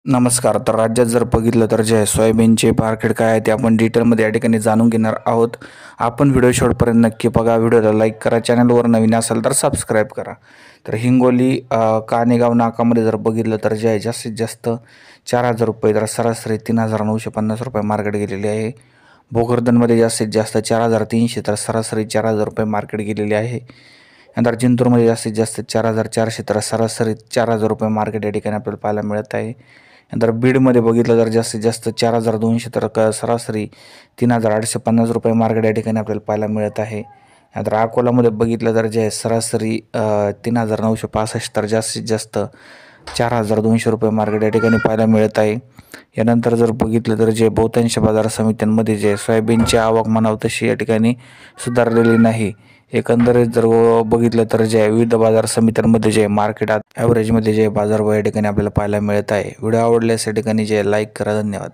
नमस्कार. तर राज्यात जर बघितलं तर जे आहे सोयाबीनचे मार्केट काय आहे ते आपण डिटेलमध्ये या ठिकाणी जाणून घेणार आहोत. आपण व्हिडिओ शेवटपर्यंत नक्की बघा. व्हिडिओला लाईक करा. चॅनलवर नवीन असाल तर सबस्क्राईब करा. तर हिंगोली कानेगाव नाकामध्ये जर बघितलं तर जे आहे जास्तीत जास्त 4,000 रुपये तर सरासरी 3,950 रुपये मार्केट गेलेले आहे. भोकरदनमध्ये जास्तीत जास्त 4,300 तर सरासरी 4,000 रुपये मार्केट गेलेले आहे. नंतर जिंतूरमध्ये जास्तीत जास्त 4,400 तर सरासरी 4,000 रुपये मार्केट या ठिकाणी आपल्याला पाहायला मिळत आहे. नंतर बीडमध्ये बघितलं तर जास्तीत जास्त 4,200 तर सरासरी 3,850 रुपये मार्केट या ठिकाणी आपल्याला पाहायला मिळत आहे. नंतर अकोलामध्ये बघितलं तर जे आहे सरासरी 3,965 तर जास्तीत जास्त 4,200 रुपये मार्केट या ठिकाणी पाहायला मिळत आहे. यानंतर जर बघितलं तर जे बहुतांश बाजार समित्यांमध्ये जे सोयाबीनची आवक म्हणावं तशी या ठिकाणी सुधारलेली नाही. एकंदरीत जर बघितलं तर जे विविध बाजार समित्यांमध्ये जे मार्केट ॲव्हरेजमध्ये जे बाजारभाव या ठिकाणी आपल्याला पाहायला मिळत आहे. व्हिडिओ आवडल्यास या ठिकाणी जे लाईक करा. धन्यवाद.